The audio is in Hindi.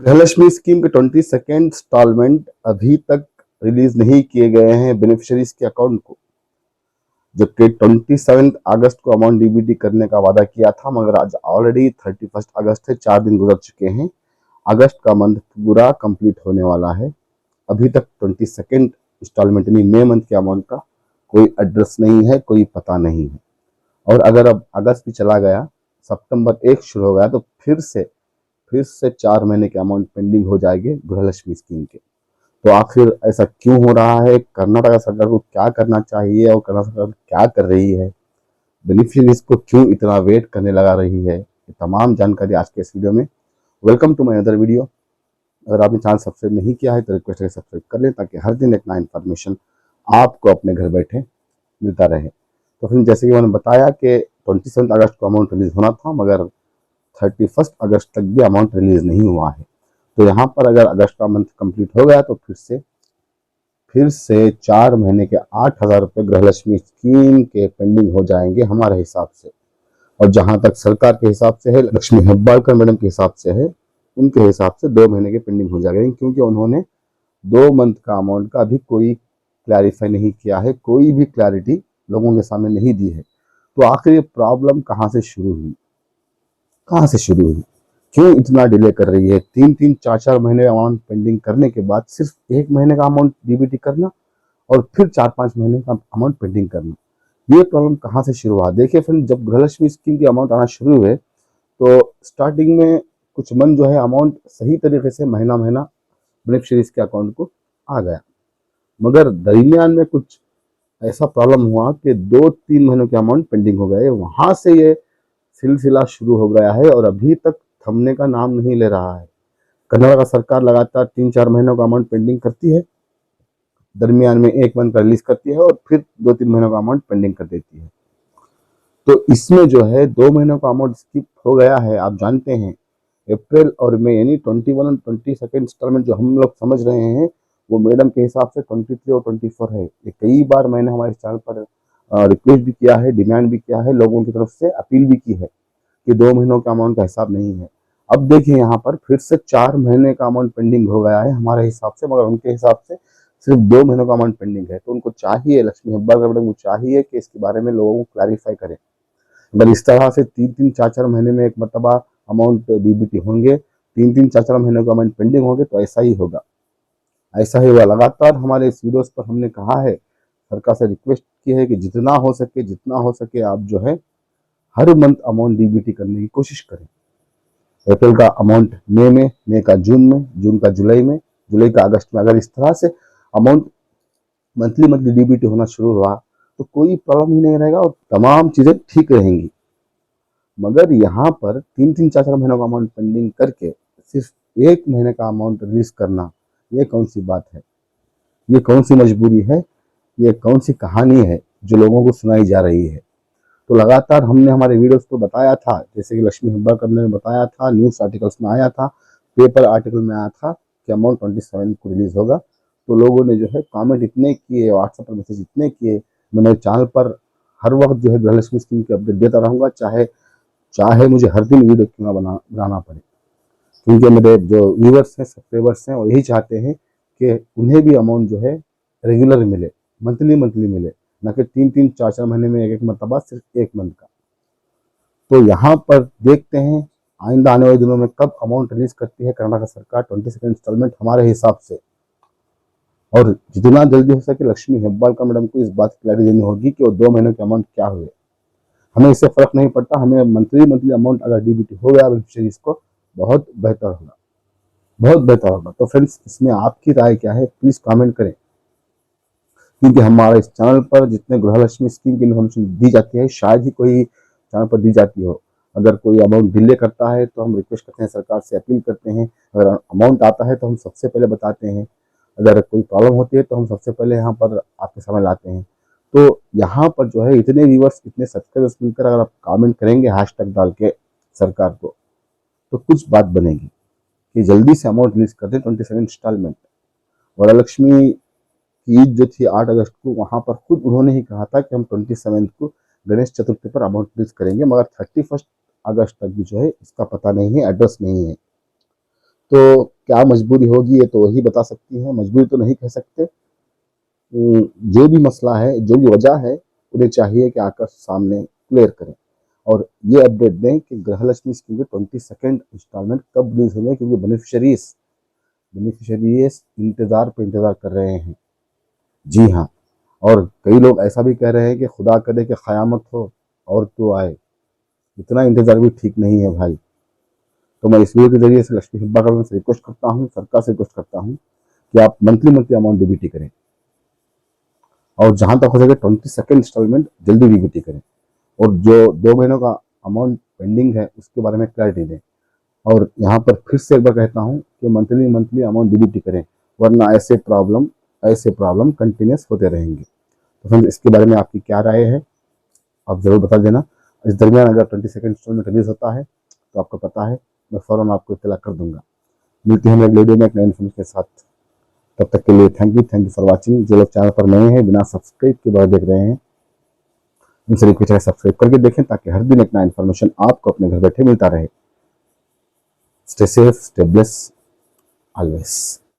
गृहलक्ष्मी स्कीम के 22nd इंस्टॉलमेंट अभी तक रिलीज नहीं किए गए हैं बेनिफिशियरीज के अकाउंट को, जबकि 27 अगस्त को अमाउंट डीबीटी करने का वादा किया था, मगर आज ऑलरेडी 31 अगस्त है, 4 दिन गुजर चुके हैं। अगस्त का मंथ पूरा कंप्लीट होने वाला है। अभी तक 22nd इंस्टॉलमेंट यानी मई मंथ के अमाउंट का कोई एड्रेस नहीं है, कोई पता नहीं है। और अगर अब अगस्त भी चला गया, सितंबर 1 शुरू हो गया, तो फिर से 4 महीने के अमाउंट पेंडिंग हो जाएंगे गृहलक्ष्मी स्कीम के। तो आखिर ऐसा क्यों हो रहा है? कर्नाटक सरकार को क्या करना चाहिए और कर्नाटक सरकार क्या कर रही है? बेनिफिशरीज को क्यों इतना वेट करने लगा रही है? ये तमाम जानकारी आज के इस वीडियो में। Welcome to my other video. अगर आपने चैनल सब्सक्राइब नहीं किया है तो रिक्वेस्ट है सब्सक्राइब कर लें, ताकि हर दिन एक नया इन्फॉर्मेशन आपको अपने घर बैठे मिलता रहे। तो फिर जैसे कि मैंने बताया कि 27 अगस्त को अमाउंट रिलीज होना था, मगर 31 अगस्त तक भी अमाउंट रिलीज नहीं हुआ है। तो यहाँ पर अगर अगस्त का मंथ कंप्लीट हो गया तो फिर से 4 महीने के 8,000 रुपये गृहलक्ष्मी स्कीम के पेंडिंग हो जाएंगे हमारे हिसाब से। और जहां तक सरकार के हिसाब से है, लक्ष्मी हेब्बाळकर मैडम के हिसाब से है, उनके हिसाब से 2 महीने के पेंडिंग हो जाएंगे, क्योंकि उन्होंने 2 मंथ का अमाउंट का अभी कोई क्लैरिफाई नहीं किया है, कोई भी क्लैरिटी लोगों के सामने नहीं दी है। तो आखिर ये प्रॉब्लम कहाँ से शुरू हुई? क्यों इतना डिले कर रही है? 3-4 महीने अमाउंट पेंडिंग करने के बाद सिर्फ 1 महीने का अमाउंट डीबीटी करना, और फिर 4-5 महीने का अमाउंट पेंडिंग करना। ये प्रॉब्लम कहाँ से शुरू हुआ? देखिए फ्रेंड, जब गृहलक्ष्मी स्कीम के अमाउंट आना शुरू हुए तो स्टार्टिंग में कुछ मंथ जो है अमाउंट सही तरीके से महीना महीना बेनिफिशरीज के अकाउंट को आ गया, मगर दरमियान में कुछ ऐसा प्रॉब्लम हुआ कि 2-3 महीनों के अमाउंट पेंडिंग हो गए। वहां से ये सिलसिला शुरू हो गया है और अभी तक थमने का नाम नहीं ले रहा है। कर्नाटक सरकार लगातार 3-4 महीनों का अमाउंट पेंडिंग करती है, दरमियान में 1 मंथ का रिलीज करती है और फिर 2-3 महीनों का अमाउंट पेंडिंग कर देती है। तो इसमें जो है 2 महीनों का अमाउंट स्किप हो गया है। आप जानते हैं अप्रैल और मई यानी 21 और 22 इंस्टॉलमेंट जो हम लोग समझ रहे हैं, वो मैडम के हिसाब से 23 और 24 है। ये कई बार मैंने हमारे चैनल पर रिक्वेस्ट भी किया है, डिमांड भी किया है, लोगों की तरफ से अपील भी की है कि 2 महीनों का अमाउंट का हिसाब नहीं है। अब देखिए यहाँ पर फिर से 4 महीने का अमाउंट पेंडिंग हो गया है हमारे हिसाब से, मगर उनके हिसाब से सिर्फ 2 महीनों का अमाउंट पेंडिंग है। तो उनको चाहिए, लक्ष्मी हेब्बाळकर मैडम को चाहिए कि इसके बारे में लोगों को क्लैरिफाई करें। अगर इस तरह से 3-4 महीने में एक मरतबा अमाउंट डीबीटी होंगे, 3-4 महीने का अमाउंट पेंडिंग होंगे, तो ऐसा ही होगा, ऐसा ही हुआ। लगातार हमारे इस वीडियोस पर हमने कहा है, सरकार से रिक्वेस्ट की है कि जितना हो सके आप जो है हर मंथ अमाउंट डीबीटी करने की कोशिश करें। अप्रैल का अमाउंट मई का जून का जुलाई में, जुलाई का अगस्त में। अगर इस तरह से अमाउंट मंथली डीबीटी होना शुरू हुआ तो कोई प्रॉब्लम ही नहीं रहेगा और तमाम चीज़ें ठीक रहेंगी। मगर यहाँ पर 3-4 महीनों का अमाउंट पेंडिंग करके सिर्फ 1 महीने का अमाउंट रिलीज करना, ये कौन सी बात है? ये कौन सी मजबूरी है? ये कौन सी कहानी है जो लोगों को सुनाई जा रही है? तो लगातार हमने हमारे वीडियोस को बताया था, जैसे कि लक्ष्मी हेब्बाळकर ने बताया था, न्यूज़ आर्टिकल्स में आया था, पेपर आर्टिकल में आया था कि अमाउंट 27 को रिलीज होगा। तो लोगों ने जो है कमेंट इतने किए, व्हाट्सएप पर मैसेज इतने किए। मैं मेरे चैनल पर हर वक्त जो है गृहलक्ष्मी स्कीम की अपडेट देता रहूँगा, चाहे चाहे मुझे हर दिन वीडियो क्यों ना बनाना पड़े, क्योंकि मेरे जो व्यूवर्स हैं, सब्सक्राइबर्स हैं, वो यही चाहते हैं कि उन्हें भी अमाउंट जो है रेगुलर मिले, मंथली मिले, ना कि 3-4 महीने में एक मरतबा सिर्फ 1 मंथ का। तो यहाँ पर देखते हैं आइंदा आने वाले दिनों में कब अमाउंट रिलीज करती है कर्नाटक सरकार 22nd इंस्टॉलमेंट हमारे हिसाब से। और जितना जल्दी हो सके लक्ष्मी हेब्बाळकर मैडम को इस बात की क्लैरिटी देनी होगी कि वो 2 महीने के अमाउंट क्या हुए। हमें इससे फर्क नहीं पड़ता, हमें मंथली अमाउंट अगर डीबीटी हो गया बेनिफिशियरीज को, बहुत बेहतर होगा, बहुत बेहतर होगा। तो फ्रेंड्स, इसमें आपकी राय क्या है? प्लीज कमेंट करें, क्योंकि हमारे इस चैनल पर जितने गृहलक्ष्मी स्कीम की इन्फॉर्मेशन दी जाती है, शायद ही कोई चैनल पर दी जाती हो। अगर कोई अमाउंट डिले करता है तो हम रिक्वेस्ट करते हैं, सरकार से अपील करते हैं। अगर अमाउंट आता है तो हम सबसे पहले बताते हैं। अगर कोई प्रॉब्लम होती है तो हम सबसे पहले यहाँ पर आपके सामने लाते हैं। तो यहाँ पर जो है इतने व्यूवर्स, इतने सब्सक्राइबर्स मिलकर अगर आप कमेंट करेंगे हैशटैग डाल के सरकार को, तो कुछ बात बनेगी कि जल्दी से अमाउंट रिलीज कर दें 27 इंस्टॉलमेंट। वरलक्ष्मी की ईद जो थी 8 अगस्त को, वहाँ पर खुद उन्होंने ही कहा था कि हम 27 को गणेश चतुर्थी पर अमाउंट रिलीज करेंगे, मगर 31 अगस्त तक भी जो है इसका पता नहीं है, एड्रेस नहीं है। तो क्या मजबूरी होगी ये तो वही बता सकती हैं, मजबूरी तो नहीं कह सकते। जो भी मसला है, जो भी वजह है, उन्हें चाहिए कि आकर सामने क्लियर करें और ये अपडेट दें कि गृहलक्ष्मी स्कीम के 22nd इंस्टॉलमेंट कब रिलीज होंगे, क्योंकि बेनिफिशरीज इंतजार कर रहे हैं। जी हाँ, और कई लोग ऐसा भी कह रहे हैं कि खुदा करे कि क़यामत हो और तो आए, इतना इंतजार भी ठीक नहीं है भाई। तो मैं इस वीडियो के जरिए से लक्ष्मी हिब्बा का से रिक्वेस्ट करता हूँ, सरकार से रिक्वेस्ट करता हूँ कि आप मंथली अमाउंट डीबीटी करें और जहां तक हो सके 22nd इंस्टॉलमेंट जल्दी डीबीटी करें और जो 2 महीनों का अमाउंट पेंडिंग है उसके बारे में क्लैरिटी दें। और यहाँ पर फिर से एक बार कहता हूँ कि मंथली अमाउंट डीबीटी करें, वरना ऐसे प्रॉब्लम कंटिन्यूस होते रहेंगे। तो फ्रेंड्स, इसके बारे में आपकी क्या राय है आप ज़रूर बता देना। इस दरमियान अगर 22nd इंस्टॉलमेंट रिलीज होता है तो आपको पता है मैं फ़ौरन आपको इत्तला कर दूंगा। मिलते हैं अगले वीडियो में एक नए इन्फॉर्मेशन के साथ। तब तक के लिए थैंक यू फॉर वॉचिंग। जो लोग चैनल पर नए हैं, बिना सब्सक्राइब के बाद देख रहे हैं, उनसे रिक्वेस्ट है सब्सक्राइब करके देखें ताकि हर दिन एक नया इन्फॉर्मेशन आपको अपने घर बैठे मिलता रहे। Stay safe, stay bless always.